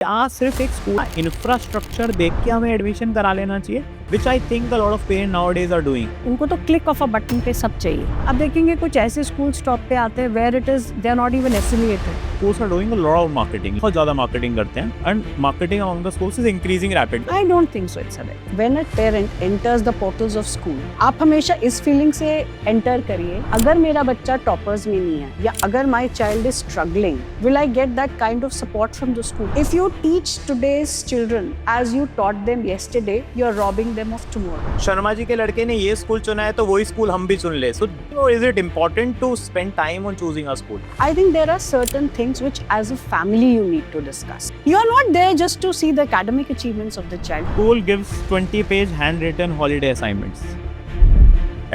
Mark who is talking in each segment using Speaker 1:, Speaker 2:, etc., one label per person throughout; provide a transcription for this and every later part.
Speaker 1: क्या सिर्फ एक स्कूल इंफ्रास्ट्रक्चर देख के हमें एडमिशन करा लेना चाहिए, which I think a lot of parents nowadays are doing.
Speaker 2: उनको तो क्लिक ऑफ अ बटन पे सब चाहिए। अब देखेंगे कुछ ऐसे स्कूल स्टॉप पे आते हैं where it is they are not even affiliated.
Speaker 1: Schools are doing a lot of marketing, बहुत ज़्यादा marketing करते हैं, and marketing among the schools is increasing rapidly.
Speaker 2: I don't think so it's a way. When a parent enters the portals of school, आप हमेशा इस feeling से enter करिए, अगर मेरा बच्चा टॉपर्स में नहीं है या अगर my child is struggling, will I get that kind of support from the school? If you teach today's children as you taught them yesterday, you are robbing them of tomorrow.
Speaker 1: Sharma ji के लड़के ने ये school चुना है तो वही school हम भी चुन ले. So is it important to spend time on choosing a school?
Speaker 2: I think there are certain things which as a family you need to discuss. You are not there just to see the academic achievements of the child.
Speaker 1: School gives 20-page handwritten holiday assignments.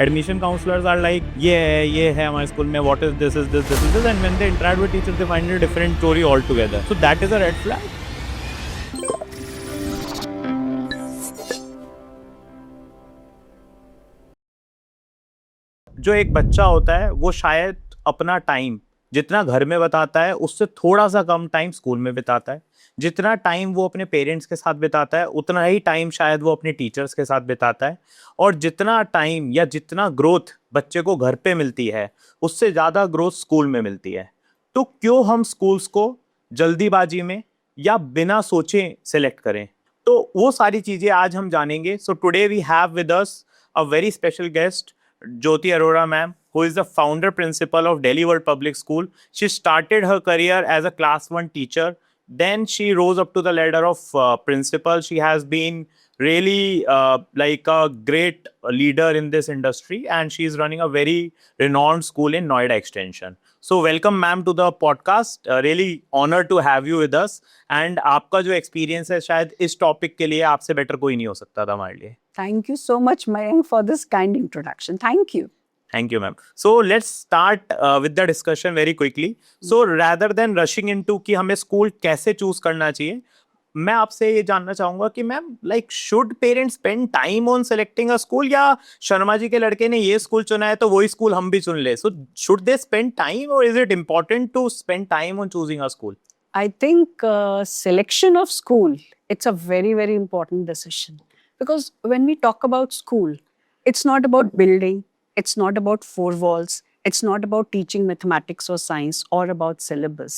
Speaker 1: Admission counselors are like, ये है हमारे school में, what is this, and when they interact with teachers they find a different story altogether. So that is a red flag. जो एक बच्चा होता है वो शायद अपना टाइम जितना घर में बिताता है उससे थोड़ा सा कम टाइम स्कूल में बिताता है. जितना टाइम वो अपने पेरेंट्स के साथ बिताता है उतना ही टाइम शायद वो अपने टीचर्स के साथ बिताता है. और जितना टाइम या जितना ग्रोथ बच्चे को घर पे मिलती है उससे ज़्यादा ग्रोथ स्कूल में मिलती है. तो क्यों हम स्कूल्स को जल्दीबाजी में या बिना सोचे सेलेक्ट करें? तो वो सारी चीज़ें आज हम जानेंगे. So today we have with us a very special guest, Jyoti Arora ma'am, who is the founder principal of Delhi World Public School. She started her career as a class 1 teacher. Then she rose up to the ladder of principal. She has been really like a great leader in this industry, and she is running a very renowned school in Noida Extension. So welcome ma'am to the podcast. Really honored to have you with us. And आपका जो experience है शायद इस topic के लिए आपसे better कोई नहीं हो सकता था हमारे लिए.
Speaker 2: Thank you so much, Mayank, for this kind introduction. Thank you.
Speaker 1: Thank you, ma'am. So let's start with the discussion very quickly. So rather than rushing into कि हमें स्कूल कैसे चूज करना चाहिए, मैं आपसे ये जानना चाहूंगा कि ma'am like should parents spend time on selecting a school, या शर्मा जी के लड़के ने ये स्कूल चुना है तो वही स्कूल हम भी चुन ले. So should they spend time or is it important to spend time on choosing a school?
Speaker 2: I think selection of school, it's a very, very important decision. Because when we talk about school, it's not about building, it's not about four walls, it's not about teaching mathematics or science or about syllabus.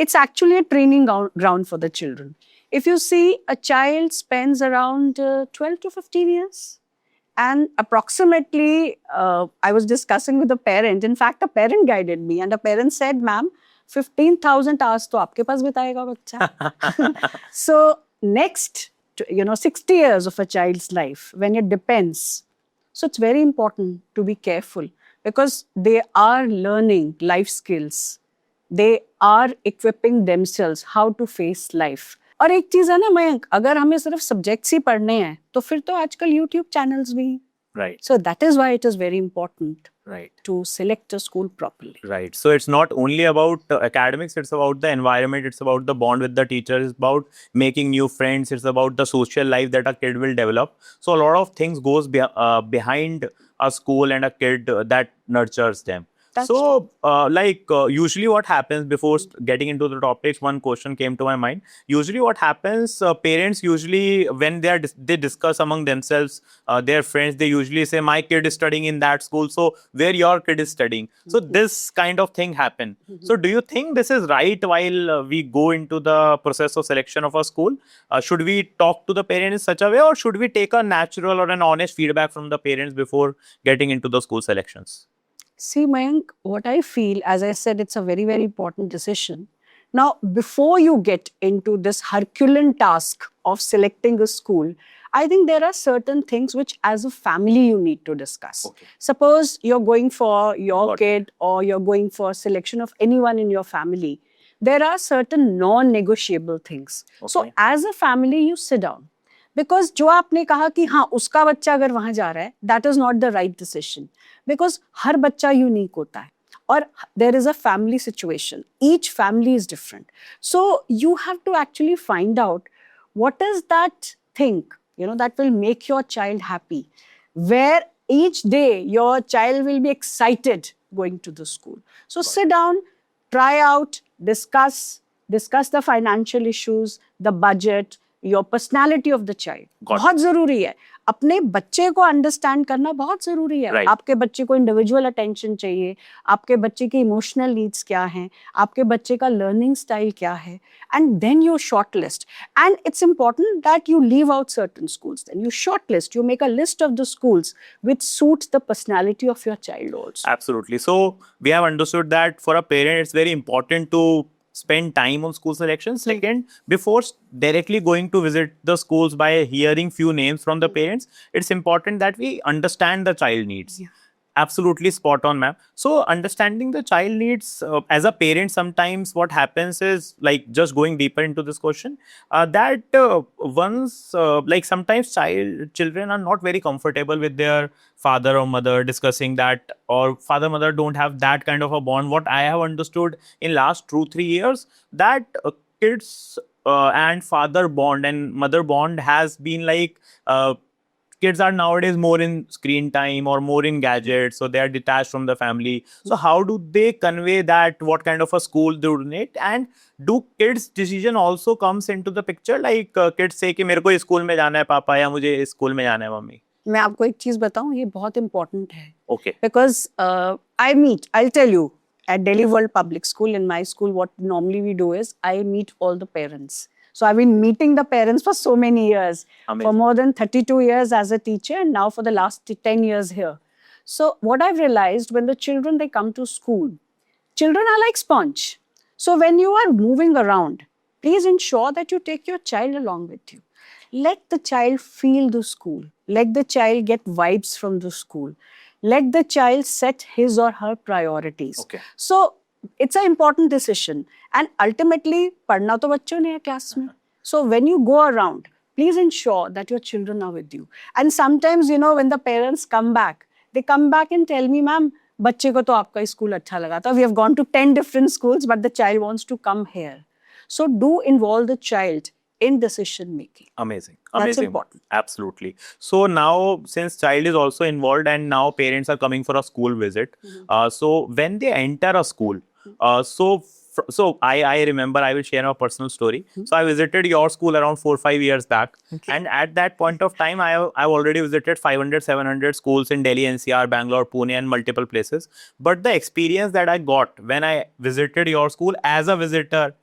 Speaker 2: It's actually a training ground for the children. If you see, a child spends around 12 to 15 years. And approximately, I was discussing with a parent. In fact, a parent guided me and a parent said, ma'am, 15,000 hours to aapke paas bitayega bachcha. So next, 60 years of a child's life, when it depends. So it's very important to be careful because they are learning life skills. They are equipping themselves how to face life. और एक चीज है ना मयंक, अगर हमें सिर्फ subjects ही पढ़ने हैं तो फिर तो आजकल यूट्यूब चैनल्स भी.
Speaker 1: Right.
Speaker 2: So that is why it is very important
Speaker 1: Right.
Speaker 2: to select a school properly.
Speaker 1: Right. So it's not only about academics, it's about the environment, it's about the bond with the teacher, it's about making new friends, it's about the social life that a kid will develop. So a lot of things goes behind a school and a kid that nurtures them.
Speaker 2: That's
Speaker 1: so usually what happens before getting into the topics, one question came to my mind. Usually what happens, parents usually when they discuss among themselves, their friends, they usually say my kid is studying in that school, so where your kid is studying. So this kind of thing happen. So do you think this is right while we go into the process of selection of a school? Should we talk to the parents in such a way, or should we take a natural or an honest feedback from the parents before getting into the school selections?
Speaker 2: See, Mayank, what I feel, as I said, it's a very, very important decision. Now, before you get into this Herculean task of selecting a school, I think there are certain things which as a family you need to discuss.
Speaker 1: Okay.
Speaker 2: Suppose you're going for your kid or you're going for selection of anyone in your family. There are certain non-negotiable things.
Speaker 1: Okay.
Speaker 2: So as a family, you sit down. Because जो आपने कहा कि हाँ उसका बच्चा अगर वहाँ जा रहा है, that is not the right decision. Because हर बच्चा यूनिक होता है और there is a family situation. Each family is different. So you have to actually find out what is that thing, that will make your child happy. Where each day your child will be excited going to the school. So sit down, try out, discuss, discuss the financial issues, the budget, your personality of the child.
Speaker 1: Got it.
Speaker 2: बहुत जरूरी है. अपने बच्चे को understand करना बहुत जरूरी है.
Speaker 1: Right.
Speaker 2: आपके बच्चे को इंडिविजुअल अटेंशन चाहिए, आपके बच्चे की इमोशनल नीड्स क्या हैं, आपके बच्चे का लर्निंग स्टाइल क्या है, and then you shortlist. And it's important that you leave out certain schools. Then you shortlist, you make a list of the schools which suits the personality of your child also.
Speaker 1: Absolutely. So we have understood that for a parent, it's very important to spend time on school selection. Second, before directly going to visit the schools by hearing few names from the parents, it's important that we understand the child needs.
Speaker 2: Yeah.
Speaker 1: Absolutely spot on, ma'am. So understanding the child needs as a parent, sometimes what happens is, like, just going deeper into this question, that once like sometimes children are not very comfortable with their father or mother discussing that, or father mother don't have that kind of a bond. What I have understood in last 2-3 years, that kids and father bond and mother bond has been like, kids are nowadays more in screen time or more in gadgets, so they are detached from the family. So how do they convey that? What kind of a school they would need? And do kids' decision also comes into the picture? Like kids say कि मेरे को इस school में जाना है पापा, या मुझे इस स्कूल में जाना है मम्मी.
Speaker 2: मैं आपको एक चीज बताऊं, ये बहुत important है.
Speaker 1: Okay.
Speaker 2: Because I'll tell you, at Delhi World Public School, in my school, what normally we do is I meet all the parents. So I've been meeting the parents for so many years,
Speaker 1: Amazing.
Speaker 2: for more than 32 years as a teacher, and now for the last 10 years here. So what I've realized, when the children, they come to school, children are like sponge. So when you are moving around, please ensure that you take your child along with you. Let the child feel the school. Let the child get vibes from the school. Let the child set his or her priorities.
Speaker 1: Okay.
Speaker 2: So it's an important decision. And ultimately, पढ़ना तो बच्चों ने है class में. So when you go around, please ensure that your children are with you. And sometimes, you know, when the parents come back, they come back and tell me, ma'am, बच्चे को तो आपका स्कूल अच्छा लगा था. We have gone to 10 different schools, but the child wants to come here. So do involve the child in decision making.
Speaker 1: Amazing.
Speaker 2: That's
Speaker 1: Amazing.
Speaker 2: important.
Speaker 1: Absolutely. So now, since child is also involved and now parents are coming for a school visit, so when they enter a school, so I remember, I will share a personal story. So I visited your school around 4-5 years back.
Speaker 2: Okay.
Speaker 1: And at that point of time, I've already visited 500-700 schools in Delhi, NCR, Bangalore, Pune, and multiple places. But the experience that I got when I visited your school as a visitor,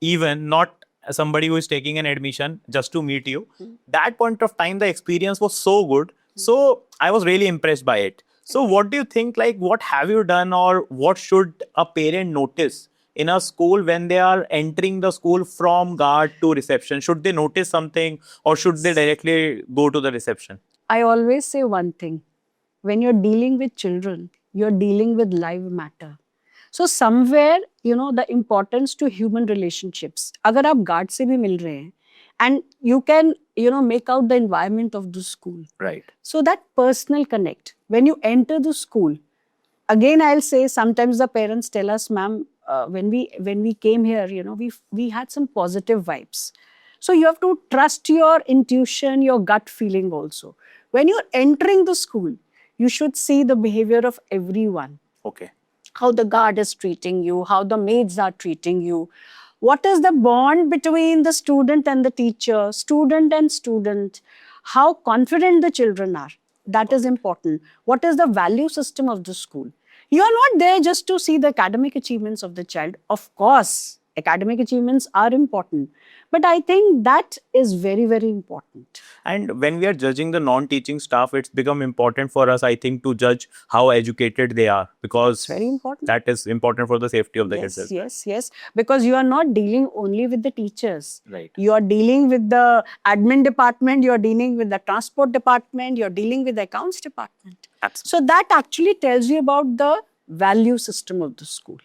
Speaker 1: even not somebody who is taking an admission just to meet you, that point of time, the experience was so good. So I was really impressed by it. So what do you think, like, what have you done, or what should a parent notice in a school when they are entering the school from guard to reception? Should they notice something, or should they directly go to the reception?
Speaker 2: I always say one thing. When you're dealing with children, you're dealing with live matter. So somewhere, you know, the importance to human relationships. अगर आप guard से भी मिल रहे हैं, and you can, you know, make out the environment of the school.
Speaker 1: Right.
Speaker 2: So that personal connect. When you enter the school, again, I'll say, sometimes the parents tell us, ma'am, when we came here, you know, we had some positive vibes. So you have to trust your intuition, your gut feeling also. When you're entering the school, you should see the behavior of everyone.
Speaker 1: Okay.
Speaker 2: How the guard is treating you, how the maids are treating you. What is the bond between the student and the teacher, student and student? How confident the children are. That is important. What is the value system of the school? You are not there just to see the academic achievements of the child. Of course, academic achievements are important. But I think that is very, very important.
Speaker 1: And when we are judging the non-teaching staff, it's become important for us, I think, to judge how educated they are, because
Speaker 2: Very important.
Speaker 1: that is important for the safety of the kids. as well.
Speaker 2: Yes. Because you are not dealing only with the teachers.
Speaker 1: Right.
Speaker 2: You are dealing with the admin department, you are dealing with the transport department, you are dealing with the accounts department.
Speaker 1: Absolutely.
Speaker 2: So that actually tells you about the value system of the school.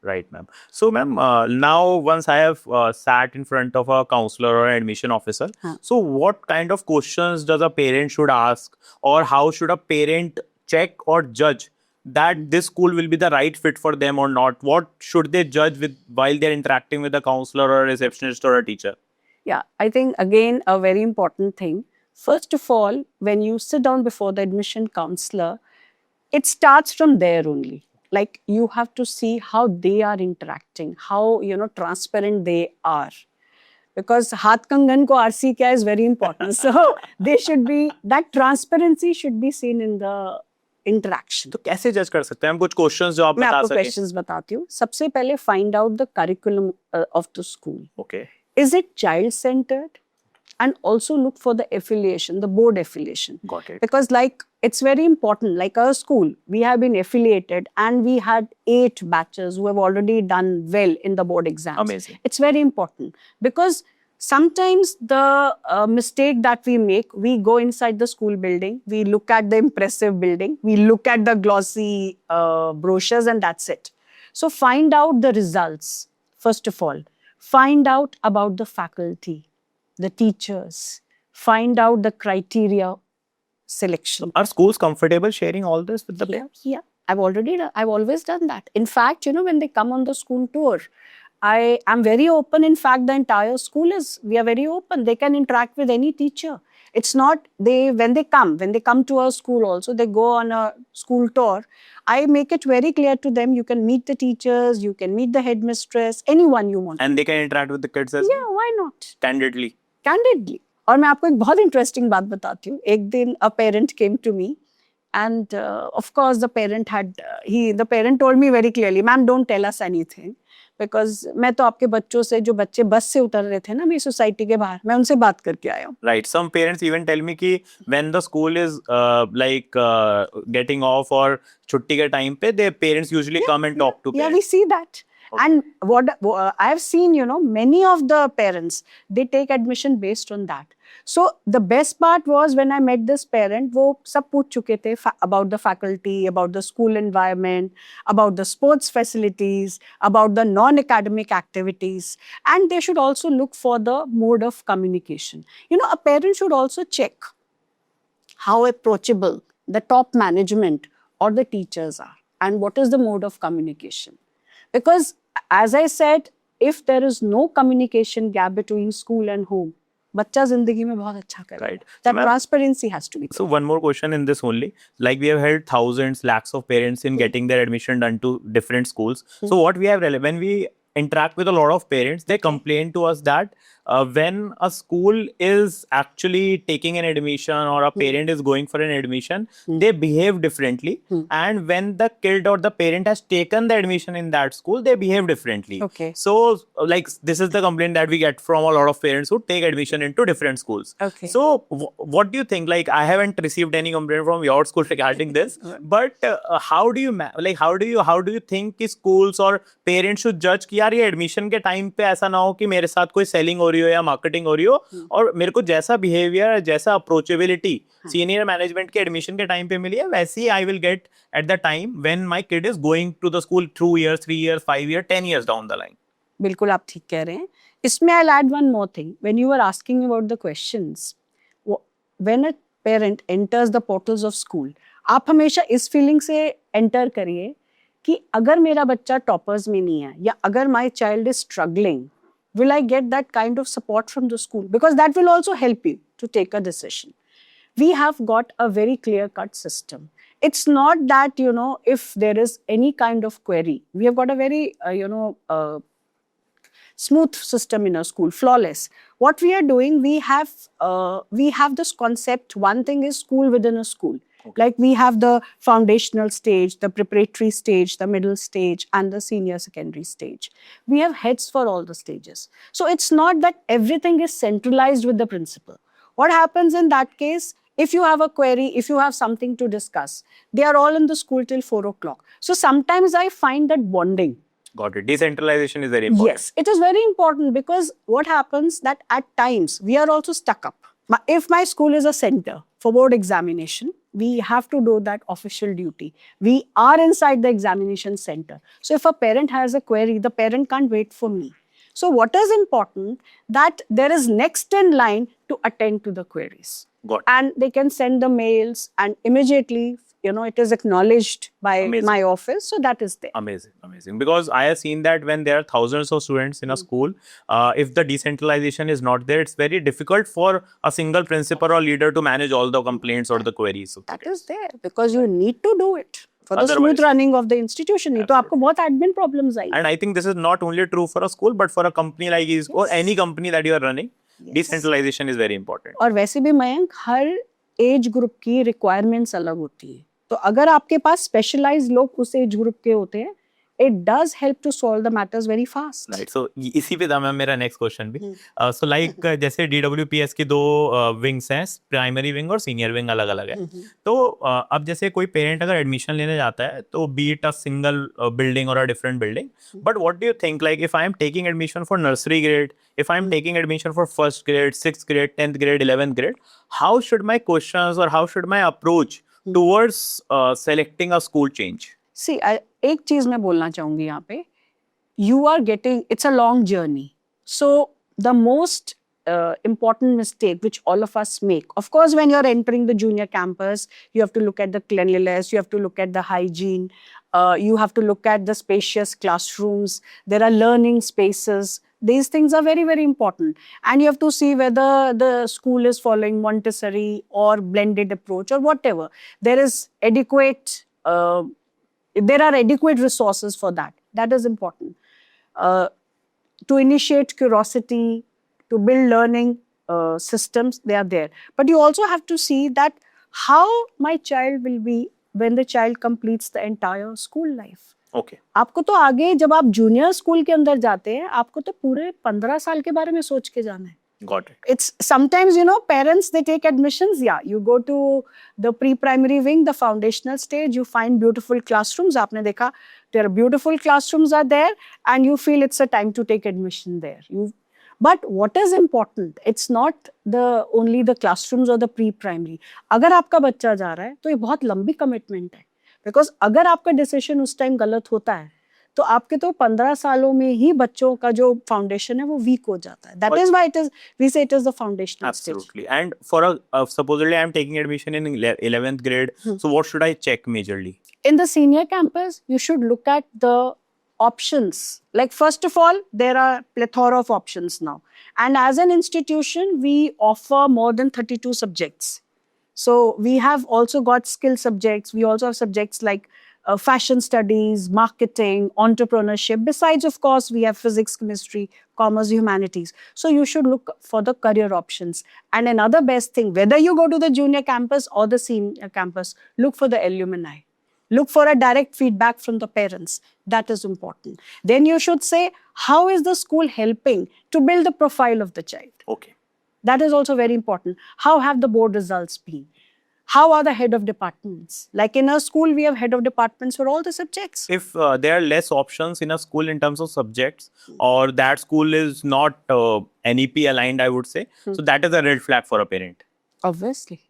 Speaker 1: Right, ma'am. So, ma'am, now once I have sat in front of a counselor or an admission officer, so what kind of questions does a parent should ask, or how should a parent check or judge that this school will be the right fit for them or not? What should they judge with while they're interacting with a counselor or a receptionist or a teacher?
Speaker 2: Yeah, I think, again, a very important thing. First of all, when you sit down before the admission counselor, it starts from there only. like you have to see how they are interacting, how transparent they are. Because हाथ कंगन को RC क्या is very important. So they should be, that transparency should be seen in the interaction.
Speaker 1: तो कैसे जज कर सकते हैं हम? कुछ क्वेश्चंस जो आप
Speaker 2: मैं
Speaker 1: बता
Speaker 2: आपको
Speaker 1: सकें.
Speaker 2: क्वेश्चंस बताती हूँ. सबसे पहले find out the curriculum of the school.
Speaker 1: Okay.
Speaker 2: Is it child centered? And also look for the affiliation, the board affiliation.
Speaker 1: Got it.
Speaker 2: Because like it's very important, like our school, we have been affiliated and we had 8 batches who have already done well in the board exams.
Speaker 1: Amazing.
Speaker 2: It's very important because sometimes the mistake that we make, we go inside the school building, we look at the impressive building, we look at the glossy brochures and that's it. So find out the results, first of all. Find out about the faculty, the teachers, find out the criteria selection.
Speaker 1: Are schools comfortable sharing all this with the parents?
Speaker 2: Yeah, I've always done that. In fact, when they come on the school tour, I am very open. In fact, the entire school we are very open. They can interact with any teacher. It's not, when they come to our school also, they go on a school tour. I make it very clear to them, you can meet the teachers, you can meet the headmistress, anyone you want.
Speaker 1: And they can interact with the kids as
Speaker 2: Yeah, why not?
Speaker 1: Candidly.
Speaker 2: और मैं आपको एक बहुत interesting बात बताती हूँ. एक दिन a parent came to me and of course the parent told me very clearly, ma'am, don't tell us anything because मैं तो आपके बच्चों से, जो बच्चे बस से उतर रहे थे ना मेरी सोसाइटी के बाहर, मैं उनसे बात करके आया हूँ.
Speaker 1: Right. Some parents even tell me कि when the school is getting off or छुट्टी के time पे, their parents usually come and talk to parents.
Speaker 2: Yeah, we see that. Okay. And what I have seen, many of the parents, they take admission based on that. So the best part was when I met this parent, वो सब पूछ चुके थे about the faculty, about the school environment, about the sports facilities, about the non-academic activities, and they should also look for the mode of communication. A parent should also check how approachable the top management or the teachers are and what is the mode of communication. Because as I said, if there is no communication gap between school and home, बच्चा जिंदगी में बहुत अच्छा करेगा.
Speaker 1: Right.
Speaker 2: That transparency has to be.
Speaker 1: So one more question in this only. Like we have helped thousands, lakhs of parents in getting their admission done to different schools. So what we have, when we interact with a lot of parents, they complain to us that when a school is actually taking an admission or a parent is going for an admission, they behave differently. And when the kid or the parent has taken the admission in that school, they behave differently.
Speaker 2: Okay.
Speaker 1: So like this is the complaint that we get from a lot of parents who take admission into different schools.
Speaker 2: Okay.
Speaker 1: So what do you think? Like I haven't received any complaint from your school regarding this, but how do you think कि schools और parents should judge कि यार ये admission के time पे ऐसा ना हो कि मेरे साथ कोई selling हो रही हो या marketing हो रही हो और मेरे को जैसा behavior, जैसा approachability senior management के admission के time पे मिली है वैसी I will get at the time when my kid is going to the school 2 years, 3 years, 5 years, 10 years down the line.
Speaker 2: बिल्कुल आप ठीक कह रहे हैं. इसमें I'll add one more thing. When you were asking about the questions, when a parent enters the portals of school, आप हमेशा इस feeling से enter करिए कि अगर मेरा बच्चा toppers में नहीं है या अगर my child is struggling, will I get that kind of support from the school? Because that will also help you to take a decision. We have got a very clear-cut system. It's not that, if there is any kind of query, we have got a very, smooth system in our school, flawless. What we are doing, we have this concept. One thing is school within a school. Okay. Like we have the foundational stage, the preparatory stage, the middle stage, and the senior secondary stage. We have heads for all the stages. So it's not that everything is centralized with the principal. What happens in that case? If you have a query, if you have something to discuss, they are all in the school till 4 o'clock. So sometimes I find that bonding.
Speaker 1: Got it. Decentralization is very important.
Speaker 2: Yes, it is very important because what happens that at times we are also stuck up. If my school is a center for board examination, we have to do that official duty. We are inside the examination center. So if a parent has a query, the parent can't wait for me. So what is important that there is next in line to attend to the queries.
Speaker 1: Got it.
Speaker 2: And they can send the mails and immediately, it is acknowledged by my office. So that is there.
Speaker 1: Amazing, amazing. Because I have seen that when there are thousands of students in a school, if the decentralization is not there, it's very difficult for a single principal or leader to manage all the complaints or the queries.
Speaker 2: That is there because you need to do it. for the smooth
Speaker 1: Otherwise-
Speaker 2: running of the institution. नहीं तो आपको बहुत admin problems आएगी.
Speaker 1: And I think this is not only true for a school, but for a company like this or any company that you are running,
Speaker 2: Yes.
Speaker 1: decentralization is very important.
Speaker 2: और वैसे भी मयंक हर age group की requirements अलग होती है. तो अगर आपके पास स्पेशलाइज्ड लोग उस एज ग्रुप के होते हैं, it does help to solve the matters very fast.
Speaker 1: Right. So इसी पे था मैम मेरा नेक्स्ट क्वेश्चन भी.
Speaker 2: हम्म.
Speaker 1: So like जैसे DWPS की दो विंग्स हैं, प्राइमरी विंग और सीनियर विंग अलग अलग है. तो अब जैसे कोई पेरेंट अगर एडमिशन लेने जाता है तो be it a single building or a different building, but what do you think, like if I am taking admission for nursery grade, if I'm taking admission for first grade, 6th grade, 10th grade, 11th grade, how should my questions or how should my approach towards selecting a school change?
Speaker 2: See, एक चीज मैं बोलना चाहूंगी यहाँ पे, you are getting, it's a long journey. So the most important mistake which all of us make, of course, when you're entering the junior campus, you have to look at the cleanliness, you have to look at the hygiene, you have to look at the spacious classrooms, there are learning spaces. These things are very, very important. And you have to see whether the school is following Montessori or blended approach or whatever. There is adequate, there are adequate resources for that. That is important. To initiate curiosity, to build learning systems, they are there. But you also have to see that how my child will be when the child completes the entire school life.
Speaker 1: Okay.
Speaker 2: आपको तो आगे जब आप junior school के अंदर जाते हैं, आपको तो पूरे 15 साल के बारे में सोच के जाना है.
Speaker 1: Got it.
Speaker 2: It's sometimes, you know, parents, they take admissions. Yeah, you go to the pre-primary wing, the foundational stage, you find beautiful classrooms. आपने देखा, there are beautiful classrooms are there, and you feel it's a time to take admission there. But what is important? It's not only the classrooms or the pre-primary. अगर आपका बच्चा जा रहा है, तो ये बहुत लंबी commitment है. बिकॉज अगर आपका डिसीजन उस टाइम गलत होता है तो आपके तो 15 सालों में ही बच्चों का जो फाउंडेशन है वो वीक हो जाता है. That is why it is we say it is the foundational stage.
Speaker 1: Absolutely. And for supposedly I'm taking admission in 11th grade, so what should I check majorly?
Speaker 2: In the senior campus, you should look at the options. Like first of all, there are plethora of options now. And as an institution, we offer more than 32 subjects. So we have also got skill subjects. We also have subjects like fashion studies, marketing, entrepreneurship. Besides, of course, we have physics, chemistry, commerce, humanities. So you should look for the career options. And another best thing, whether you go to the junior campus or the senior campus, look for the alumni. Look for a direct feedback from the parents. That is important. Then you should say, how is the school helping to build the profile of the child?
Speaker 1: Okay.
Speaker 2: That is also very important. How have the board results been? How are the head of departments? Like in a school, we have head of departments for all the subjects.
Speaker 1: If there are less options in a school in terms of subjects, or that school is not NEP aligned, I would say, so that is a red flag for a parent.
Speaker 2: Obviously.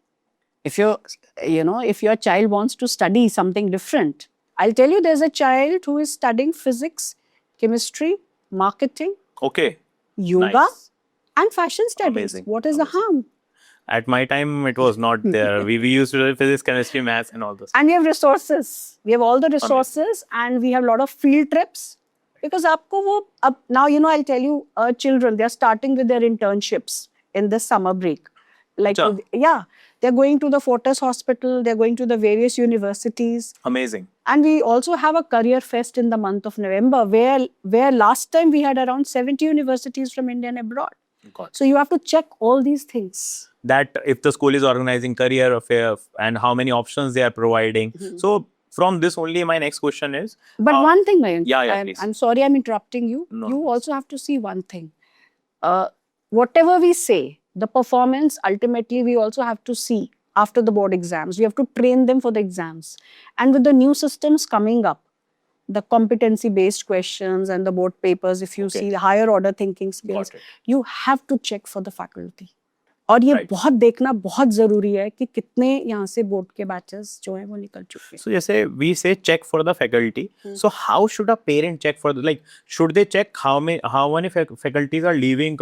Speaker 2: If if your child wants to study something different, I'll tell you there's a child who is studying physics, chemistry, marketing,
Speaker 1: Okay.
Speaker 2: yoga,
Speaker 1: Nice.
Speaker 2: and fashion studies.
Speaker 1: Amazing.
Speaker 2: What is the harm?
Speaker 1: At my time, it was not there. we used to do physics, chemistry, maths, and all those.
Speaker 2: And we have resources. We have all the resources, and we have a lot of field trips. Because आपको वो अब now I'll tell you, children, they are starting with their internships in this summer break. Like
Speaker 1: Acha.
Speaker 2: yeah, they're going to the Fortis Hospital. They're going to the various universities.
Speaker 1: Amazing.
Speaker 2: And we also have a career fest in the month of November, where last time we had around 70 universities from India and abroad.
Speaker 1: Got
Speaker 2: So you have to check all these things.
Speaker 1: that if the school is organizing career affair and how many options they are providing. So from this only, my next question is.
Speaker 2: But one thing, Mayank,
Speaker 1: yeah, please.
Speaker 2: I'm sorry I'm interrupting you.
Speaker 1: No,
Speaker 2: You
Speaker 1: please.
Speaker 2: also have to see one thing. Whatever we say, the performance, ultimately, we also have to see after the board exams. We have to train them for the exams. And with the new systems coming up, the competency-based questions and the board papers, if you
Speaker 1: Okay.
Speaker 2: see the higher order thinking skills,
Speaker 1: Got it.
Speaker 2: you have to check for the faculty. और ये
Speaker 1: Right.
Speaker 2: बहुत देखना बहुत जरूरी है कि कितने यहाँ से बोर्ड के बैचेस जो हैं वो निकल चुके हैं.
Speaker 1: So जैसे we say check for the faculty. So how should a parent check for should they check how many faculties are leaving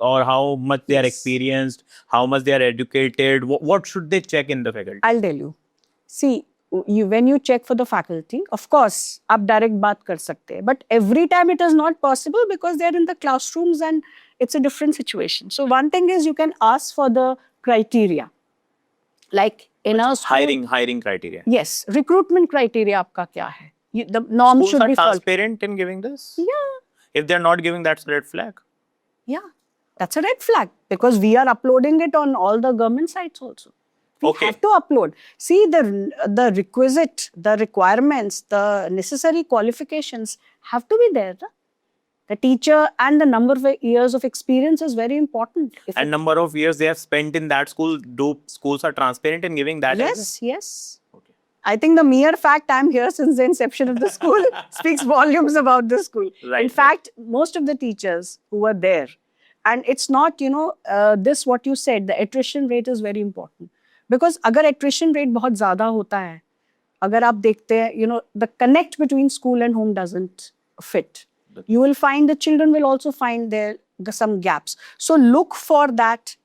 Speaker 1: or how much they are
Speaker 2: Yes.
Speaker 1: experienced, how much they are educated? What should they check in the faculty?
Speaker 2: I'll tell you. See, when you check for the faculty, of course, आप direct बात कर सकते हैं. But every time it is not possible because they are in the classrooms and it's a different situation. So one thing is you can ask for the criteria. Like In a school,
Speaker 1: hiring criteria.
Speaker 2: yes, recruitment criteria आपका क्या है? The norm
Speaker 1: Schools
Speaker 2: should
Speaker 1: are
Speaker 2: be followed.
Speaker 1: transparent in giving this.
Speaker 2: Yeah,
Speaker 1: If they're not giving, that's a red flag.
Speaker 2: yeah, that's a red flag because we are uploading it on all the government sites also. We
Speaker 1: Okay.
Speaker 2: have to upload. See the requisite, the requirements, the necessary qualifications have to be there. Na? The teacher and the number of years of experience is very important. If
Speaker 1: And number of years they have spent in that school. Do schools are transparent in giving that?
Speaker 2: yes, yes.
Speaker 1: Okay.
Speaker 2: I think the mere fact I'm here since the inception of the school speaks volumes about the school.
Speaker 1: Right,
Speaker 2: In fact, most of the teachers who were there, and it's not, this what you said, the attrition rate is very important. Because अगर attrition rate बहुत ज़्यादा होता है, अगर आप देखते हैं, the connect between school and home doesn't fit. You will find the children will also find there some gaps. So look for that.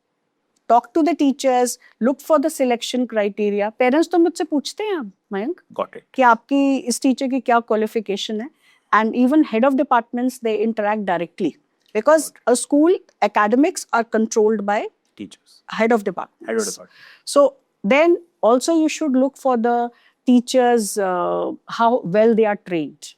Speaker 2: Talk to the teachers, look for the selection criteria. Parents तो मुझसे पूछते हैं अब, Mayank,
Speaker 1: Got it.
Speaker 2: कि आपकी इस teacher की क्या qualification है, and even head of departments they interact directly because a school academics are controlled by
Speaker 1: Teachers.
Speaker 2: head of departments.
Speaker 1: Head of department.
Speaker 2: So then also you should look for the teachers how well they are trained.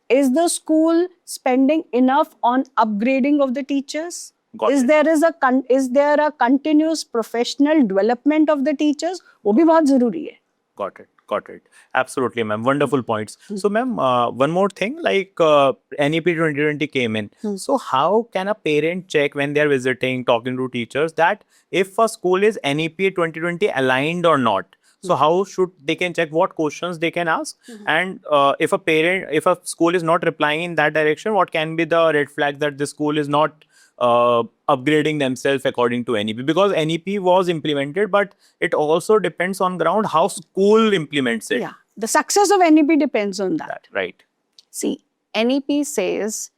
Speaker 2: Is the school spending enough on upgrading of the teachers?
Speaker 1: Got
Speaker 2: Is
Speaker 1: it.
Speaker 2: there a continuous professional development of the teachers? वो भी बहुत जरूरी है.
Speaker 1: Got it. Got it. Absolutely, ma'am. Wonderful points. So, ma'am, one more thing, like NEP 2020 came in. So, how can a parent check when they are visiting, talking to teachers, that if a school is NEP 2020 aligned or not? So, how should they can check what questions they can ask? And if a school is not replying in that direction, what can be the red flag that the school is not upgrading themselves according to NEP? Because NEP was implemented, but it also depends on ground how school implements it.
Speaker 2: Yeah, the success of NEP depends on that.
Speaker 1: Right.
Speaker 2: See, NEP says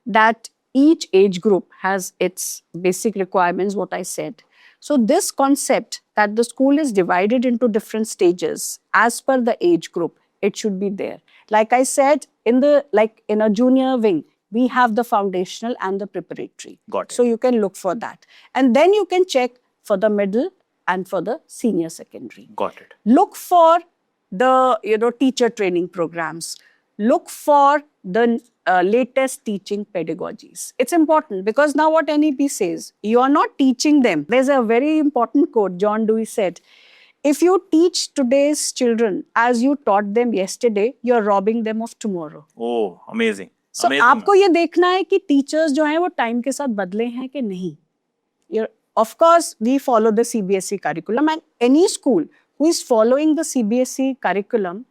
Speaker 2: that each age group has its basic requirements, what I said. So this concept that the school is divided into different stages as per the age group, it should be there. Like I said, in a junior wing, we have the foundational and the preparatory.
Speaker 1: Got it.
Speaker 2: So you can look for that. And then you can check for the middle and for the senior secondary.
Speaker 1: Got it.
Speaker 2: Look for the teacher training programs. Look for the latest teaching pedagogies. It's important because now what NEP says, you are not teaching them. There's a very important quote John Dewey said, if you teach today's children as you taught them yesterday, you're robbing them of tomorrow.
Speaker 1: Oh, amazing.
Speaker 2: So
Speaker 1: Amazing,
Speaker 2: आपको ये देखना है कि teachers जो हैं वो time के साथ बदले हैं कि नहीं. Of course, we follow the CBSE curriculum, and any school who is following the CBSE curriculum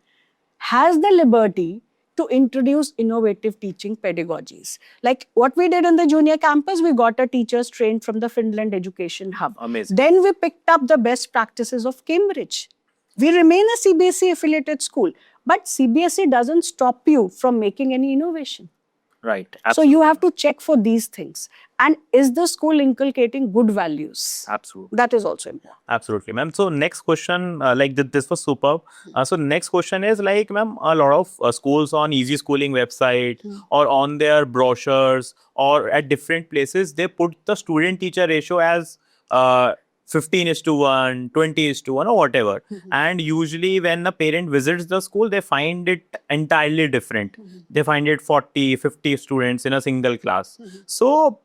Speaker 2: has the liberty to introduce innovative teaching pedagogies. Like what we did in the junior campus, we got our teachers trained from the Finland Education Hub.
Speaker 1: Amazing.
Speaker 2: Then we picked up the best practices of Cambridge. We remain a CBSE affiliated school, but CBSE doesn't stop you from making any innovation.
Speaker 1: Right.
Speaker 2: So you have to check for these things. And is the school inculcating good values?
Speaker 1: Absolutely.
Speaker 2: That is also important.
Speaker 1: Absolutely, ma'am. So next question, this was superb. So next question is like, ma'am, a lot of schools on Easy Schooling website or on their brochures or at different places, they put the student-teacher ratio as 15:1, 20:1 or whatever. And usually when a parent visits the school, they find it entirely different. They find it 40, 50 students in a single class. So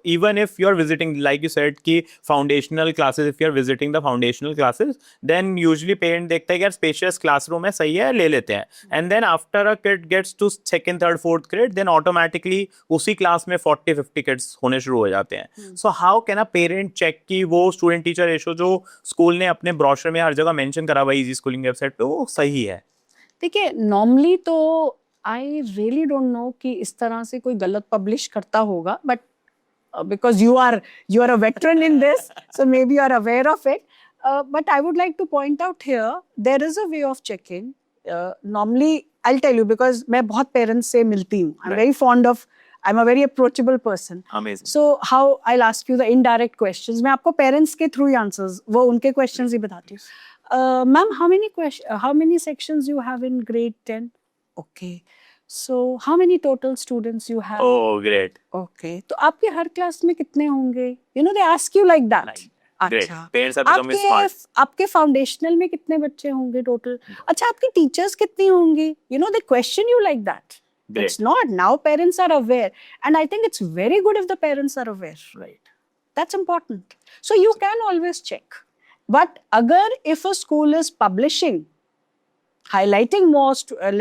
Speaker 1: even if you're visiting, like you said, ki foundational classes, if you're visiting the foundational classes, then usually parent dekhta hai yaar spacious classroom hai, sahi hai, le lete hain. And then after a kid gets to second, third, fourth grade, then automatically usi class mein 40, 50 kids hone shuru ho jate hain. So how can a parent check ki wo student teacher ratio jo school ne apne brochure mein har jagah mention kara hua Easy Schooling website pe, wo sahi hai?
Speaker 2: देखिए, normally तो I really don't know कि इस तरह से कोई गलत publish करता होगा, but because you are a veteran in this, so maybe you are aware of it. But I would like to point out here, there is a way of checking. Normally, I'll tell you because मैं बहुत parents से मिलती हूँ. I'm a very approachable person.
Speaker 1: Amazing.
Speaker 2: So how I'll ask you the indirect questions. मैं आपको parents के through answers, वो उनके questions ही बताती हूँ. Ma'am, how many sections you have in grade 10? Okay. So how many total students you have?
Speaker 1: Oh, great.
Speaker 2: Okay. तो आपके हर class में कितने होंगे? They ask you like that.
Speaker 1: Great.
Speaker 2: अच्छा,
Speaker 1: Parents are becoming smart.
Speaker 2: आपके foundational में कितने बच्चे होंगे टोटल? अच्छा, आपकी टीचर्स कितनी होंगी? You know, they question you like that.
Speaker 1: Great.
Speaker 2: It's not. Now parents are aware, and I think it's very good if the parents are aware.
Speaker 1: Right.
Speaker 2: That's important. So you can always check. But agar if a school is publishing, highlighting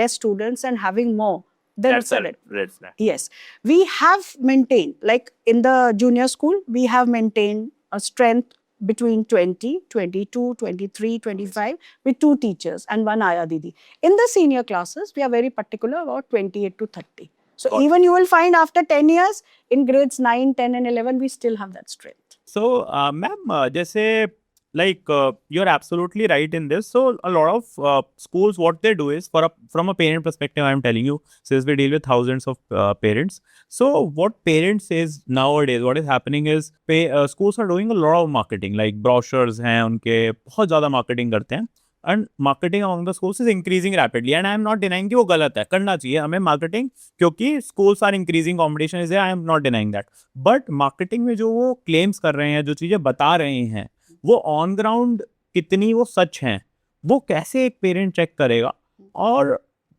Speaker 2: less students and having more, then
Speaker 1: That's
Speaker 2: it's a
Speaker 1: a
Speaker 2: red.
Speaker 1: red flag.
Speaker 2: Yes, we have maintained, like in the junior school, we have maintained a strength between 20, 22, 23, 25 with 2 teachers and 1 Aya Didi. In the senior classes, we are very particular about 28 to 30. So
Speaker 1: Got it.
Speaker 2: even you will find after 10 years, in grades 9, 10 and 11, we still have that strength.
Speaker 1: So, ma'am, जैसे you're absolutely right in this. So, a lot of schools, what they do is, from a parent perspective, I'm telling you, since we deal with thousands of parents. So, what parents is nowadays, what is happening is, schools are doing a lot of marketing, like brochures हैं उनके बहुत ज़्यादा marketing करते हैं. And marketing among the schools is increasing rapidly. And I am not denying कि वो गलत है, करना चाहिए हमें marketing, क्योंकि schools are increasing, competition is there. I am not denying that. But marketing में जो वो claims कर रहे हैं, जो चीज़ें बता रहे हैं, वो ऑन ग्राउंड कितनी वो सच हैं, वो कैसे एक पेरेंट चेक करेगा? और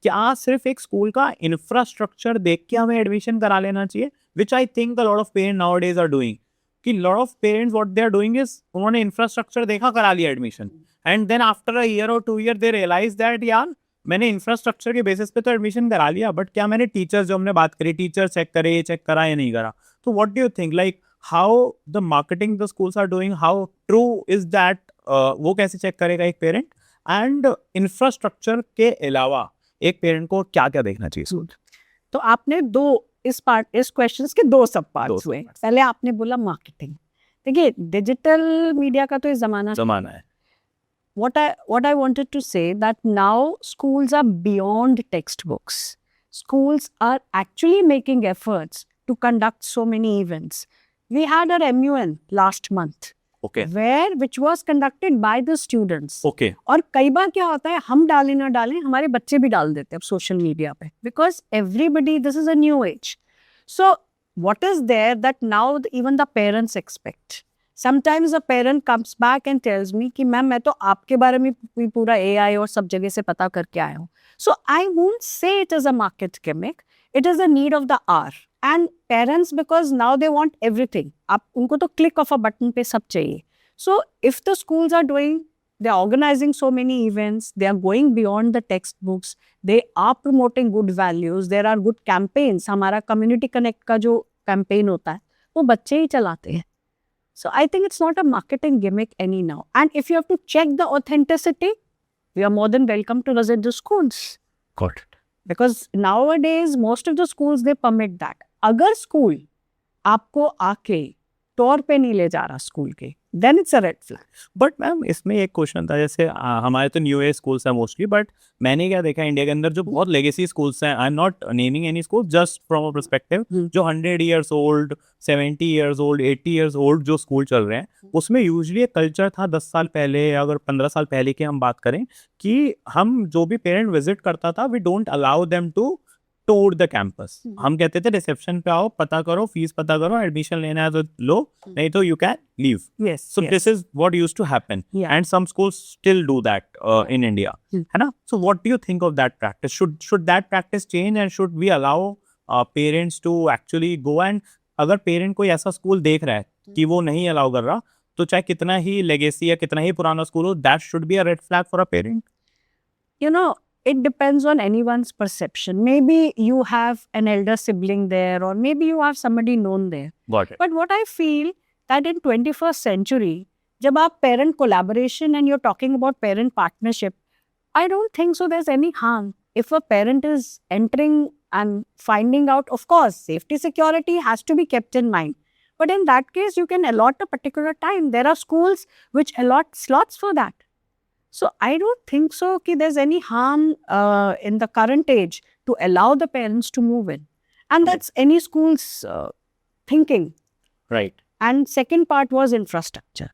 Speaker 1: क्या सिर्फ एक स्कूल का इंफ्रास्ट्रक्चर देख के हमें एडमिशन करा लेना चाहिए, which I think a lot of parent nowadays are doing, कि lot of parents what they are doing is उन्होंने इंफ्रास्ट्रक्चर देखा, करा लिया admission, and then after a year or 2 year they realise that यार मैंने infrastructure के basis पे तो एडमिशन करा लिया, बट क्या मैंने टीचर्स, जो हमने बात करी, टीचर चेक करे, ये चेक करा या नहीं करा? तो what do you think, like how the marketing the schools are doing, how true is that? वो कैसे चेक करेगा एक पेरेंट? एंड इंफ्रास्ट्रक्चर के अलावा एक पेरेंट को क्या क्या देखना चाहिए स्कूल?
Speaker 2: तो आपने इस क्वेश्चंस के 2 सब पार्ट्स हुए. पहले आपने बोला मार्केटिंग. देखिए, डिजिटल मीडिया का तो ये जमाना
Speaker 1: है.
Speaker 2: What I wanted to say that now schools are beyond textbooks. Schools are actually making efforts to conduct so many events. We had our MUN last month,
Speaker 1: okay,
Speaker 2: which was conducted by the students.
Speaker 1: Okay.
Speaker 2: और कई बार क्या होता है, हम डालें ना डालें, हमारे बच्चे भी डाल देते हैं सोशल मीडिया पे, because everybody, this is a new age. So what is there that now even the parents expect? Sometimes a parent comes back and tells me कि मैम मैं तो आपके बारे में भी पूरा AI और सब जगह से पता करके आया हूँ. So I won't say it is a market gimmick. It is a need of the hour. And parents, because now they want everything. आप उनको तो click of a button पे सब चाहिए. So if the schools are doing, they are organizing so many events, they are going beyond the textbooks, they are promoting good values, there are good campaigns. हमारा community connect का जो campaign होता है, वो बच्चे ही चलाते हैं. So I think it's not a marketing gimmick any now. And if you have to check the authenticity, we are more than welcome to visit the schools.
Speaker 1: Got it.
Speaker 2: Because nowadays most of the schools they permit that. अगर school आपको आके tour पे नहीं ले जा रहा school के, then it's a red flag.
Speaker 1: But ma'am इसमें एक क्वेश्चन था, जैसे हमारे तो न्यू एज स्कूल्स हैं मोस्टली, बट मैंने क्या देखा इंडिया के अंदर जो बहुत लेगेसी स्कूल्स हैं, I am not naming any school, just from a perspective, जो 100 years old, 70 years old, 80 years old जो स्कूल चल रहे हैं, उसमें यूजुअली एक कल्चर था 10 साल पहले, अगर 15 साल पहले की हम बात करें, कि हम जो भी पेरेंट विजिट करता था, we don't allow them to tour the campus. हम कहते थे रिसेप्शन पे आओ, पता करो, फीस पता करो, एडमिशन लेना है तो लो, नहीं तो you can leave.
Speaker 2: Yes.
Speaker 1: So this is what used to happen,
Speaker 2: Yeah.
Speaker 1: and some schools still do that in India, है ना? So what do you think of that practice? Should that practice change, and should we allow parents to actually go and, अगर parent कोई ऐसा school देख रहा है कि वो नहीं अलाउ कर रहा, तो चाहे कितना ही लेगेसी या कितना ही पुराना स्कूल हो, that should be a red flag for a parent.
Speaker 2: You know, it depends on anyone's perception. Maybe you have an elder sibling there, or maybe you have somebody known there.
Speaker 1: Got it.
Speaker 2: But what I feel that in 21st century, जब आप parent collaboration and you're talking about parent partnership, I don't think so there's any harm. If a parent is entering and finding out, of course, safety security has to be kept in mind. But in that case, you can allot a particular time. There are schools which allot slots for that. So I don't think so that there's any harm in the current age to allow the parents to move in. And that's any school's thinking.
Speaker 1: Right.
Speaker 2: And second part was infrastructure.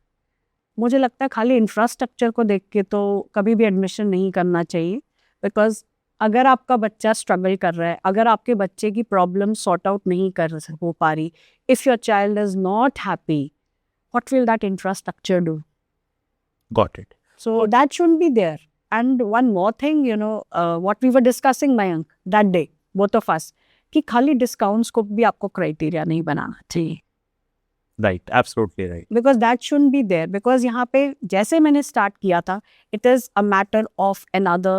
Speaker 2: मुझे लगता है खाली infrastructure को देख के तो कभी भी एडमिशन नहीं करना चाहिए, बिकॉज अगर आपका बच्चा स्ट्रगल कर रहा है, अगर आपके बच्चे की प्रॉब्लम सॉर्ट आउट नहीं हो पा रही, if your child is not happy, what will that infrastructure do?
Speaker 1: Got it.
Speaker 2: So that shouldn't be there. And one more thing, what we were discussing, Mayank, that day, both of us, कि खाली discounts को भी आपको criteria नहीं बनाना चाहिए.
Speaker 1: Right, absolutely right.
Speaker 2: Because that shouldn't be there. Because यहाँ पे जैसे मैंने start किया था, it is a matter of another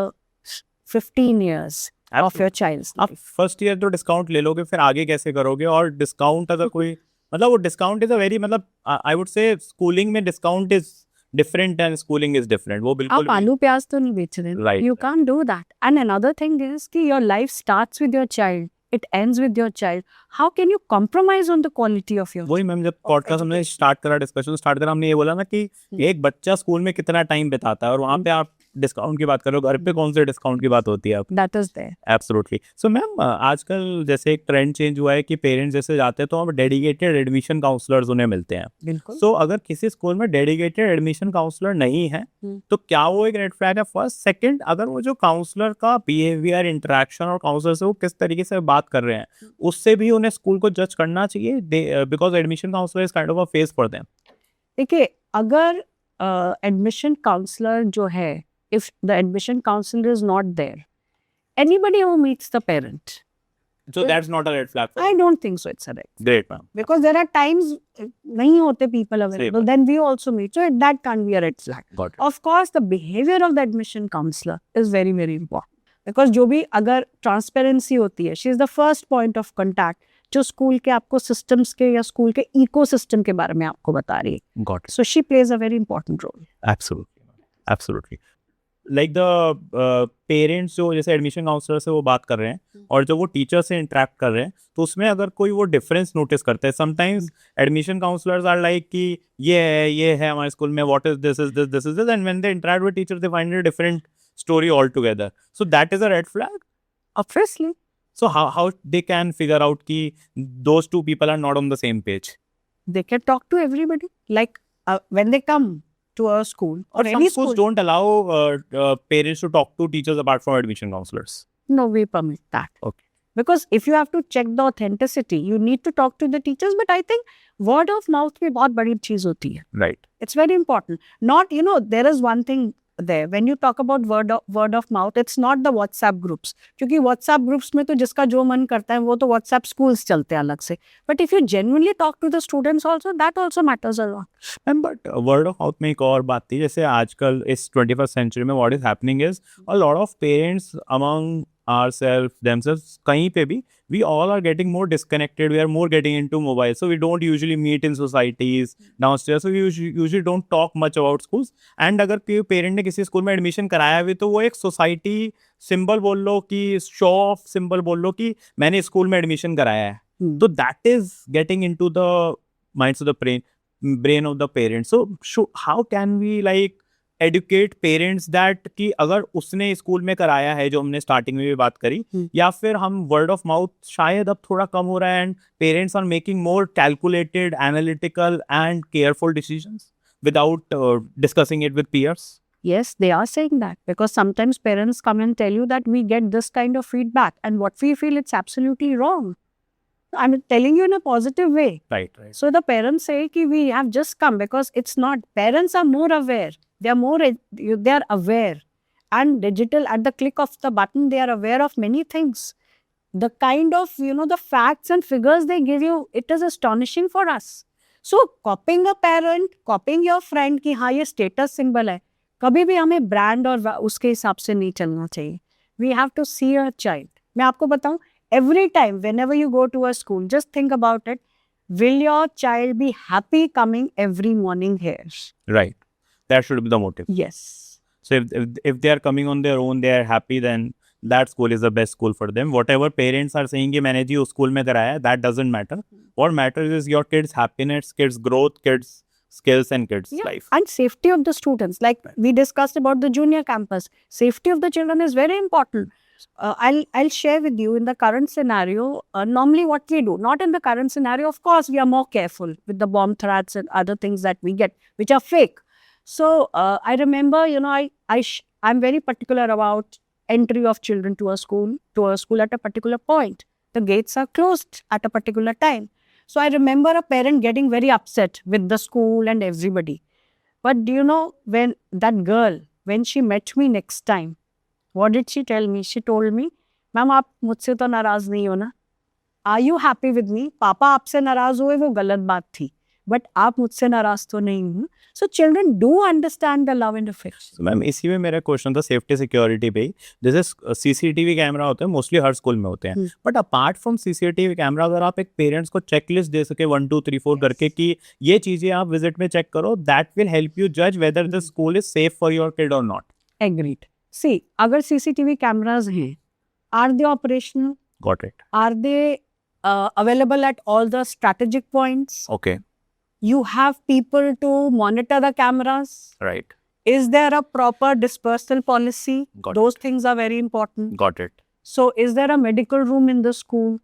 Speaker 2: 15 years of your child's
Speaker 1: आप
Speaker 2: life.
Speaker 1: फर्स्ट ईयर तो डिस्काउंट ले लोगे, फिर आगे कैसे करोगे? और डिस्काउंट अगर कोई मतलब वो डिस्काउंट इज अ वेरी मतलब आई वुड से स्कूलिंग में discount is different and schooling is different. वो बिल्कुल
Speaker 2: आप आलू प्याज तो नहीं बेच रहे.
Speaker 1: Right.
Speaker 2: You can't do that. And another thing is कि your life starts with your child. It ends with your child. How can you compromise on the quality of your
Speaker 1: वही मैम, जब पॉडकास्ट हमने start करा, discussion start करा, हमने ये बोला ना कि एक बच्चा स्कूल में कितना टाइम बिताता है और वहाँ पे आप डिस्काउंट की बात करो, घर पे कौन से डिस्काउंट की बात होती है?
Speaker 2: That is there.
Speaker 1: Absolutely. So ma'am, आजकल जैसे एक ट्रेंड चेंज हुआ है कि पेरेंट्स जैसे जाते हैं तो हम डेडिकेटेड एडमिशन काउंसलर्स उन्हें मिलते हैं.
Speaker 2: बिल्कुल.
Speaker 1: सो अगर किसी स्कूल में डेडिकेटेड एडमिशन काउंसलर नहीं है तो क्या वो एक रेड फ्लैग है? फर्स्ट. सेकंड, अगर वो जो काउंसलर का बिहेवियर, इंटरेक्शन और काउंसलर से वो किस तरीके से बात कर रहे हैं, उससे भी उन्हें स्कूल को जज करना चाहिए, because admission counsellor is kind of a face for them.
Speaker 2: देखिए, अगर एडमिशन काउंसलर जो है, if the admission counselor is not there, anybody who meets the parent,
Speaker 1: So that's not a red flag.
Speaker 2: I don't think so it's a red.
Speaker 1: Great, ma'am.
Speaker 2: Because there are times नहीं होते people available,
Speaker 1: Same.
Speaker 2: then we also meet. So that can't be a red flag.
Speaker 1: Got it.
Speaker 2: Of course, the behavior of the admission counselor is very, very important. Because जो भी अगर transparency होती है, she is the first point of contact जो school के आपको systems के या स्कूल के ecosystem के बारे में आपको बता रही है.
Speaker 1: Got it.
Speaker 2: So she plays a very important role.
Speaker 1: Absolutely. Absolutely. Like the parents जो जैसे एडमिशन काउंसलर से वो बात कर रहे हैं और जो वो टीचर से इंटरेक्ट कर रहे हैं, तो उसमें अगर कोई वो डिफरेंस नोटिस करते हैं, sometimes admission counsellors are like कि ये है हमारे स्कूल में, what is this is this this is this, and when they interact with teacher they find a different story all together. So that is a red flag.
Speaker 2: Obviously.
Speaker 1: So how they can figure out कि those two people are not on the same page?
Speaker 2: They can talk to everybody. Like when they come to a school or
Speaker 1: Or some
Speaker 2: any
Speaker 1: schools
Speaker 2: school.
Speaker 1: don't allow parents to talk to teachers apart from admission counselors.
Speaker 2: No, we permit that.
Speaker 1: Okay.
Speaker 2: Because if you have to check the authenticity, you need to talk to the teachers. But I think word of mouth में बहुत बड़ी चीज होती है.
Speaker 1: Right.
Speaker 2: It's very important. Not, there is one thing there. When you talk about word of mouth, it's not the WhatsApp groups. क्योंकि WhatsApp groups में तो जिसका जो मन करता है वो तो WhatsApp schools चलते हैं अलग से. But if you genuinely talk to the students also, that also matters a lot.
Speaker 1: Ma'am, but word of mouth में एक और बात थी, जैसे आजकल इस 21st सेंचुरी में what is happening is a lot of parents among ourselves themselves कहीं पे भी we all are getting more disconnected, we are more getting into mobile, so we don't usually meet in societies downstairs, so we usually don't talk much about schools. And अगर कोई parent ने किसी school में admission कराया भी तो वो एक सोसाइटी सिंबल बोल लो कि शो ऑफ सिंबल बोल लो कि मैंने स्कूल में एडमिशन कराया है, तो that is getting into the minds of the brain of the parents. So how can we like educate parents that कि अगर उसने स्कूल में कराया है, जो हमने स्टार्टिंग में भी बात करी, या फिर हम वर्ड ऑफ माउथ शायद अब थोड़ा कम हो रहा है and parents are making more calculated, analytical and careful decisions without discussing it with peers?
Speaker 2: Yes, they are saying that because sometimes parents come and tell you that we get this kind of feedback and what we feel it's absolutely wrong. I'm telling you in a positive way.
Speaker 1: Right.
Speaker 2: So the parents say कि we have just come because it's not. Parents are more aware. They are aware, and digital at the click of the button they are aware of many things. The kind of the facts and figures they give you, it is astonishing for us. So copying a parent, copying your friend कि हाँ ये status symbol है, कभी भी हमें brand और उसके हिसाब से नहीं चलना चाहिए. We have to see a child. मैं आपको बताऊं, every time whenever you go to a school, just think about it. Will your child be happy coming every morning here?
Speaker 1: Right. That should be the motive.
Speaker 2: Yes.
Speaker 1: So if they are coming on their own, they are happy, then that school is the best school for them. Whatever parents are saying कि मैंने जी उस school में कराया, that doesn't matter. What matters is your kids' happiness, kids' growth, kids' skills and kids' life.
Speaker 2: And safety of the students. Like we discussed about the junior campus. Safety of the children is very important. I'll share with you in the current scenario, normally what we do, not in the current scenario, of course, we are more careful with the bomb threats and other things that we get, which are fake. So I remember, I'm very particular about entry of children to a school at a particular point. The gates are closed at a particular time. So I remember a parent getting very upset with the school and everybody. But do you know, when that girl, when she met me next time, what did she tell me? She told me, "Ma'am, आप मुझसे तो नाराज नहीं हो ना? Are you happy with me? पापा आपसे नाराज हुए वो गलत बात थी, बट आप मुझसे नाराज तो नहीं हो." So children do understand the love and affection.
Speaker 1: So, ma'am इसी में मेरा क्वेश्चन था सेफ्टी सिक्योरिटी पे ही। जैसे सीसीटीवी कैमरा होते हैं, मोस्टली हर स्कूल में होते हैं, but apart from CCTV camera अगर आप एक पेरेंट्स को चेकलिस्ट दे सके 1 2 3 4 करके कि ये चीजें आप विजिट में चेक करो, दैट विल हेल्प यू जज whether the school is safe for your kid और नॉट।
Speaker 2: Agreed. See, अगर CCTV cameras हैं, are they operational?
Speaker 1: Got it.
Speaker 2: Are they available at all the strategic points?
Speaker 1: Okay,
Speaker 2: You have people to monitor the cameras.
Speaker 1: Right,
Speaker 2: Is there a proper dispersal policy?
Speaker 1: Got
Speaker 2: Those things are very important.
Speaker 1: Got it.
Speaker 2: So, is there a medical room in the school?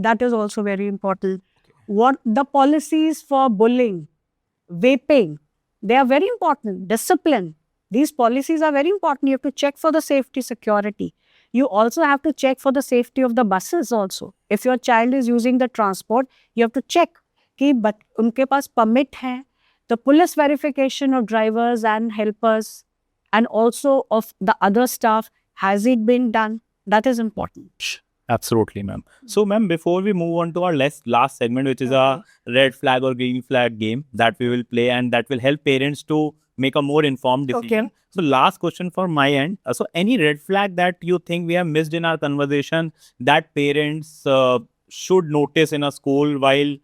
Speaker 2: That is also very important. What the policies for bullying, vaping, they are very important. Discipline. These policies are very important. You have to check for the safety, security. You also have to check for the safety of the buses also. If your child is using the transport, you have to check कि उनके पास permit है. The police verification of drivers and helpers and also of the other staff, has it been done? That is important.
Speaker 1: Absolutely, ma'am. So, ma'am, before we move on to our last segment, which is a red flag or green flag game that we will play and that will help parents to make a more informed decision.
Speaker 2: Okay.
Speaker 1: So, last question from my end. So, any red flag that you think we have missed in our conversation that parents should notice in a school while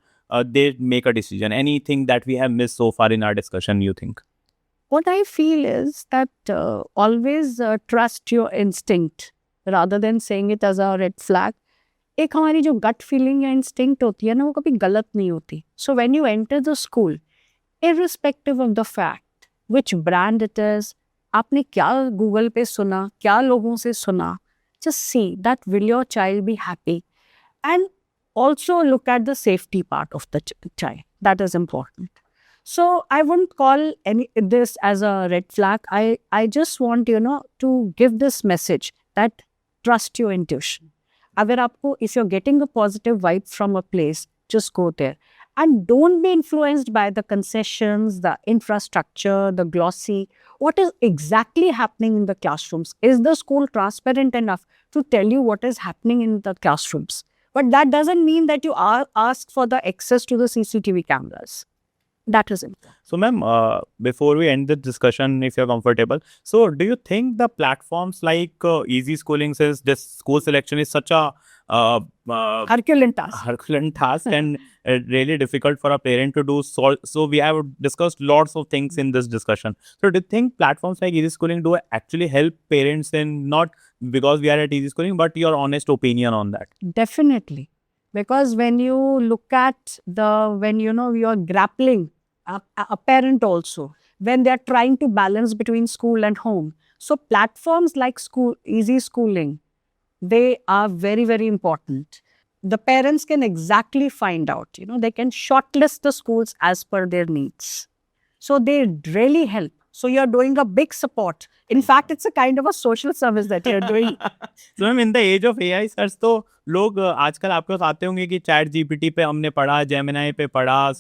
Speaker 1: they make a decision? Anything that we have missed so far in our discussion, you think?
Speaker 2: What I feel is that always trust your instinct rather than saying it as a red flag. एक हमारी जो gut feeling या instinct होती है ना, वो कभी गलत नहीं होती. So when you enter the school, irrespective of the fact which brand it is, आपने क्या Google पे सुना, क्या लोगों से सुना, just see that will your child be happy, and also look at the safety part of the child. That is important. So I wouldn't call this as a red flag. I just want, to give this message that trust your intuition. अगर आपको, if you're getting a positive vibe from a place, just go there. And don't be influenced by the concessions, the infrastructure, the glossy. What is exactly happening in the classrooms? Is the school transparent enough to tell you what is happening in the classrooms? But that doesn't mean that you ask for the access to the CCTV cameras. That is important.
Speaker 1: So, ma'am, before we end the discussion, if you're comfortable, so do you think the platforms like Easy Schooling, since this school selection is such a
Speaker 2: Herculean task.
Speaker 1: Herculean task and really difficult for a parent to do, so we have discussed lots of things in this discussion. So, do you think platforms like Easy Schooling do actually help parents in, not because we are at Easy Schooling, but your honest opinion on that?
Speaker 2: Definitely. Because when you look at when you are grappling, a parent also, when they are trying to balance between school and home. So platforms like Easy Schooling, they are very, very important. The parents can exactly find out, they can shortlist the schools as per their needs. So they really help. So you're doing a big support. In fact, it's a kind of a social service that you're doing.
Speaker 1: So, ma'am, in the age of AI search, तो लोग आजकल आपके पास आते होंगे कि chat GPT पे हमने पढ़ा, जेमिनाई पे पढ़ा.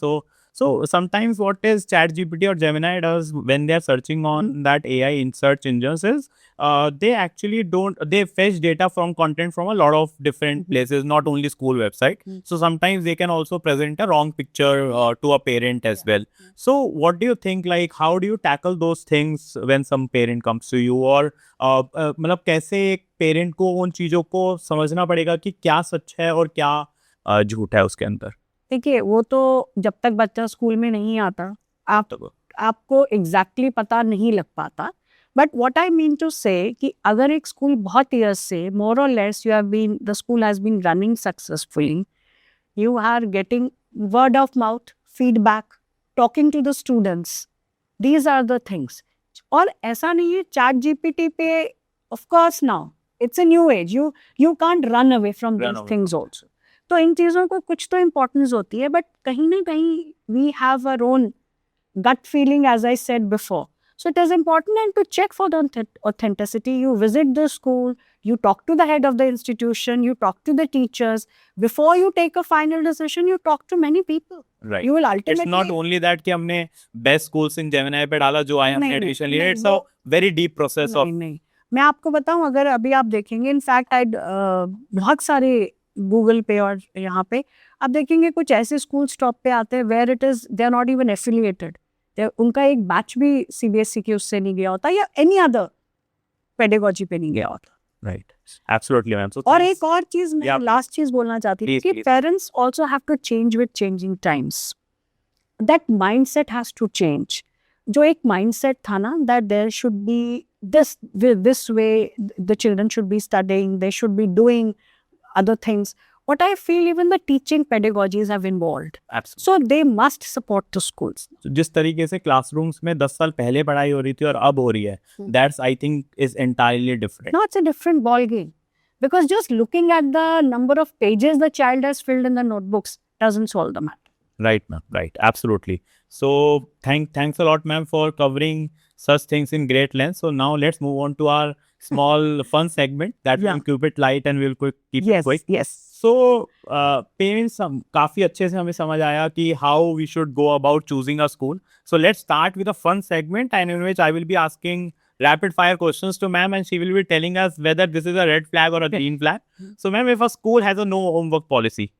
Speaker 1: So sometimes what is ChatGPT or Gemini does when they are searching on that AI in search engines is they actually they fetch data from content from a lot of different places, not only school website. So sometimes they can also present a wrong picture to a parent as well. So what do you think, like how do you tackle those things when some parent comes to you, or मतलब कैसे एक parent को उन चीज़ों को समझना पड़ेगा कि क्या सच है और क्या झूठ है उसके अंदर?
Speaker 2: देखिए, वो तो जब तक बच्चा स्कूल में नहीं आता, आपको एग्जैक्टली पता नहीं लग पाता. But what I mean to say कि अगर एक स्कूल बहुत ईयर्स से मोर और less the school has been running successfully, you are getting word of mouth, feedback, talking to the students, these are the things. और ऐसा नहीं है चैट जीपीटी पे, of course now it's a new age, you can't run away from these things also. तो इन चीज़ों को कुछ तो इम्पोर्टेंस होती है, बट कहीं ना कहीं we have our own gut feeling, as I said before. So it is important to check for the authenticity. You visit the school, you talk to the head of the institution, you talk to the teachers. Before you take a final decision, you talk to many people.
Speaker 1: Right.
Speaker 2: You will
Speaker 1: It's
Speaker 2: ultimately...
Speaker 1: not only that कि हमने best schools in Gemini पे डाला जो आए हमने
Speaker 2: नहीं,
Speaker 1: admission
Speaker 2: नहीं,
Speaker 1: लिया.
Speaker 2: नहीं,
Speaker 1: It's a very deep process of.
Speaker 2: नहीं. मैं आपको बताऊं, अगर अभी आप देखेंगे, इनफैक्ट बहुत सारे गूगल पे और यहाँ पे आप देखेंगे कुछ ऐसे स्कूल स्टॉप पे आते हैं where it is they are not even affiliated, उनका एक बैच भी सीबीएसई के उससे नहीं गया होता या एनी अदर पेडागोजी पे नहीं गया होता.
Speaker 1: Right. Absolutely, ma'am. So
Speaker 2: और
Speaker 1: thanks.
Speaker 2: एक और चीज मैं
Speaker 1: Yeah,
Speaker 2: लास्ट चीज बोलना चाहती थी
Speaker 1: Please,
Speaker 2: कि
Speaker 1: please.
Speaker 2: Parents also have to change with changing times. That mindset has to change. जो एक माइंडसेट था ना, that there should be this way the children should be studying, they should be doing other things. What I feel, even the teaching pedagogies have involved.
Speaker 1: Absolutely.
Speaker 2: So they must support the schools.
Speaker 1: So, जिस तरीके से classrooms में 10 साल पहले पढ़ाई हो रही थी और अब हो रही है, that's I think is entirely different.
Speaker 2: No, it's a different ball game. Because just looking at the number of pages the child has filled in the notebooks doesn't solve the matter.
Speaker 1: Right, ma'am. Right. Absolutely. So thanks a lot, ma'am, for covering such things in great length. So now let's move on to our small fun segment that
Speaker 2: Yeah.
Speaker 1: we'll keep it light and we'll keep it quick.
Speaker 2: Yes.
Speaker 1: So parents काफी अच्छे से हमें समझ आया कि how we should go about choosing a school. So let's start with a fun segment and in which I will be asking rapid fire questions to ma'am and she will be telling us whether this is a red flag or a green flag. So ma'am, if a school has a no homework policy,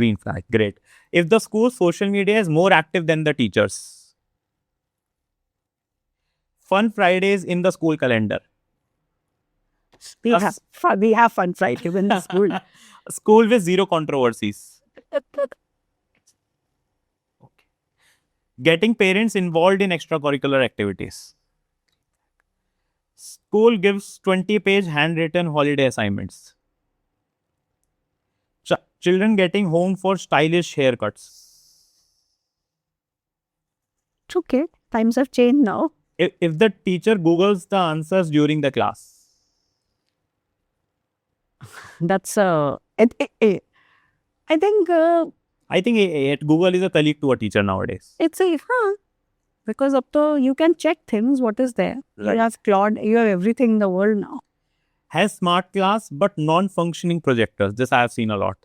Speaker 1: green flag. Great. If the school's social media is more active than the teachers, fun Fridays in the school calendar,
Speaker 2: We have fun Friday in the school.
Speaker 1: school with zero controversies, getting parents involved in extracurricular activities, school gives 20-page handwritten holiday assignments, children getting home for stylish haircuts.
Speaker 2: It's okay. Times have changed now.
Speaker 1: If the teacher Googles the answers during the class.
Speaker 2: That's I think
Speaker 1: I think Google is a colleague to a teacher nowadays.
Speaker 2: it's a because up to you can check things what is there.
Speaker 1: Right.
Speaker 2: You have Claude, you have everything in the world now.
Speaker 1: Has smart class but non-functioning projectors. This I have seen a lot.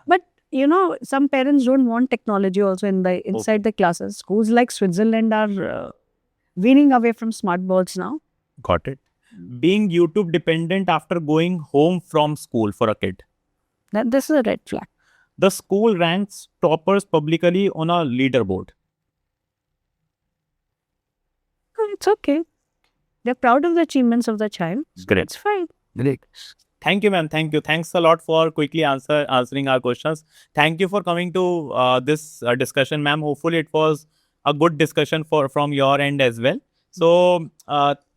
Speaker 2: But you know, some parents don't want technology also inside the classes. Schools like Switzerland are weaning away from smart boards now.
Speaker 1: Got it. Being YouTube dependent after going home from school for a kid.
Speaker 2: This is a red flag.
Speaker 1: The school ranks toppers publicly on a leaderboard.
Speaker 2: It's okay. They're proud of the achievements of the child.
Speaker 1: Great.
Speaker 2: It's fine.
Speaker 1: Great. Thank you, ma'am. Thank you. Thanks a lot for quickly answering our questions. Thank you for coming to this discussion, ma'am. Hopefully, it was a good discussion from your end as well. So,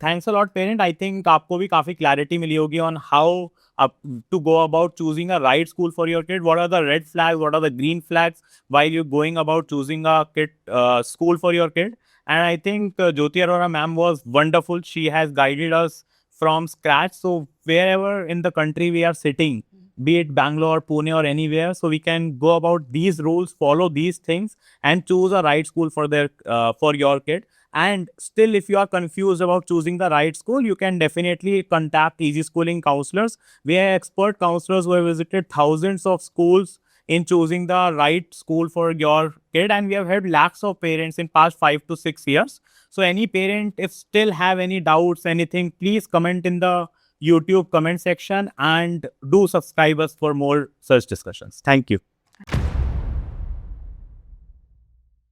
Speaker 1: thanks a lot, parent. I think आपको भी काफी clarity मिली होगी on how to go about choosing a right school for your kid. What are the red flags? What are the green flags while you're going about choosing a school for your kid? And I think Jyoti Arora ma'am was wonderful. She has guided us from scratch. So wherever in the country we are sitting, be it Bangalore, Pune or anywhere, so we can go about these rules, follow these things and choose a right school for your kid. And still, if you are confused about choosing the right school, you can definitely contact Easy Schooling counselors. We are expert counselors who have visited thousands of schools in choosing the right school for your kid, and we have helped lakhs of parents in past 5 to 6 years. So any parent, if still have any doubts, anything, please comment in the YouTube comment section and do subscribe us for more such discussions. Thank you.